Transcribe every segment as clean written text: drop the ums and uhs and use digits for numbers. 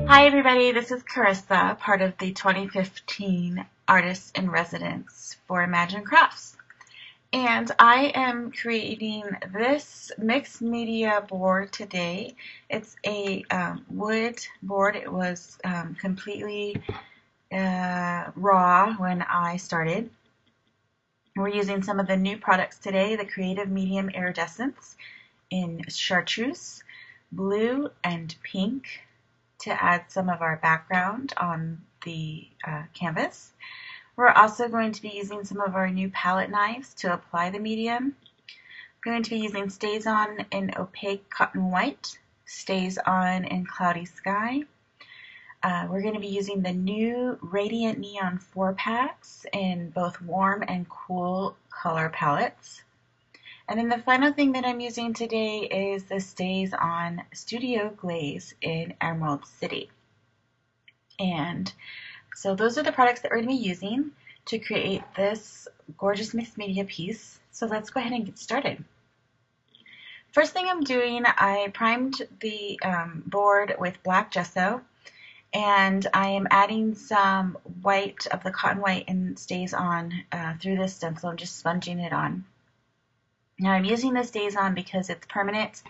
Hi everybody, this is Carissa, part of the 2015 Artists in Residence for Imagine Crafts. And I am creating this mixed media board today. It's a wood board. It was completely raw when I started. We're using some of the new products today, the Creative Medium Iridescence in chartreuse, blue, and pink, to add some of our background on the canvas. We're also going to be using some of our new palette knives to apply the medium. We're going to be using StazOn in Opaque Cotton White, StazOn in Cloudy Sky. We're going to be using the new Radiant Neon 4-packs in both warm and cool color palettes. And then the final thing that I'm using today is the StazOn Studio Glaze in Emerald City. And so those are the products that we're going to be using to create this gorgeous mixed media piece. So let's go ahead and get started. First thing I'm doing, I primed the board with black gesso, and I am adding some white of the cotton white and StazOn through this stencil. I'm just sponging it on. Now I'm using this StazOn because it's permanent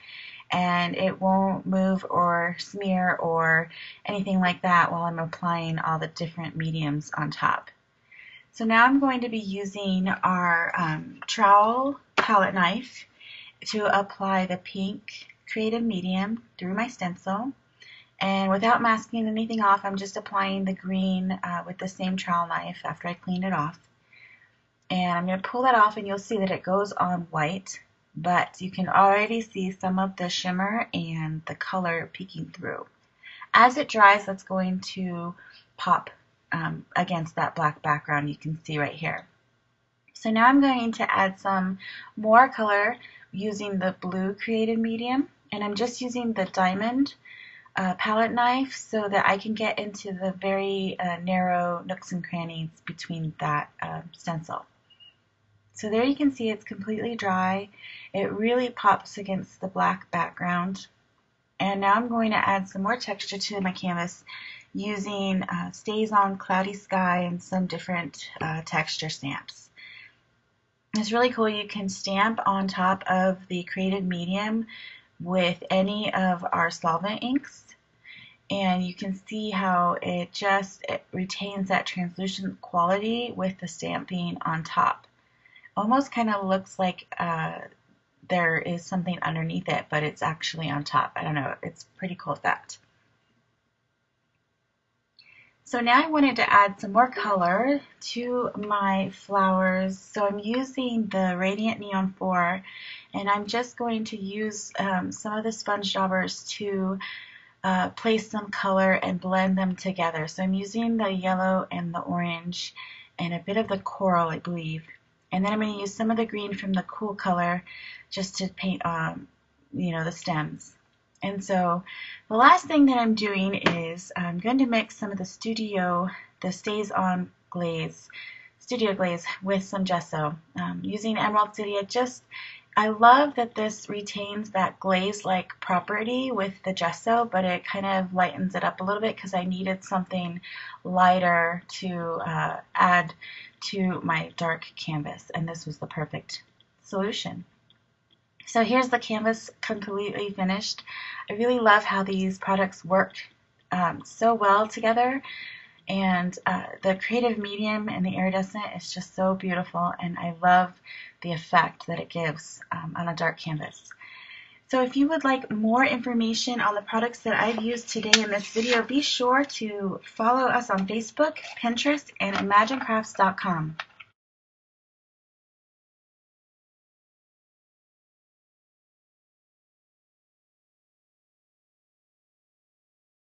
and it won't move or smear or anything like that while I'm applying all the different mediums on top. So now I'm going to be using our trowel palette knife to apply the pink creative medium through my stencil. And without masking anything off, I'm just applying the green with the same trowel knife after I clean it off. And I'm going to pull that off, and you'll see that it goes on white, but you can already see some of the shimmer and the color peeking through. As it dries, that's going to pop against that black background you can see right here. So now I'm going to add some more color using the blue creative medium, and I'm just using the diamond palette knife so that I can get into the very narrow nooks and crannies between that stencil. So there you can see it's completely dry. It really pops against the black background. And now I'm going to add some more texture to my canvas using StazOn Cloudy Sky and some different texture stamps. It's really cool. You can stamp on top of the creative medium with any of our solvent inks, and you can see how it retains that translucent quality with the stamping on top. Almost kind of looks like there is something underneath it, but it's actually on top. I don't know, it's pretty cool effect. So now I wanted to add some more color to my flowers. So I'm using the Radiant Neon 4, and I'm just going to use some of the sponge daubers to place some color and blend them together. So I'm using the yellow and the orange and a bit of the coral, I believe. And then I'm going to use some of the green from the cool color just to paint the stems. And so the last thing that I'm doing is I'm going to mix some of the StazOn glaze, Studio Glaze, with some gesso. Using Emerald City, I love that this retains that glaze-like property with the gesso, but it kind of lightens it up a little bit because I needed something lighter to add to my dark canvas, and this was the perfect solution. So here's the canvas completely finished. I really love how these products work so well together, and the creative medium and the iridescent is just so beautiful, and I love the effect that it gives on a dark canvas. So if you would like more information on the products that I've used today in this video, be sure to follow us on Facebook, Pinterest, and ImagineCrafts.com.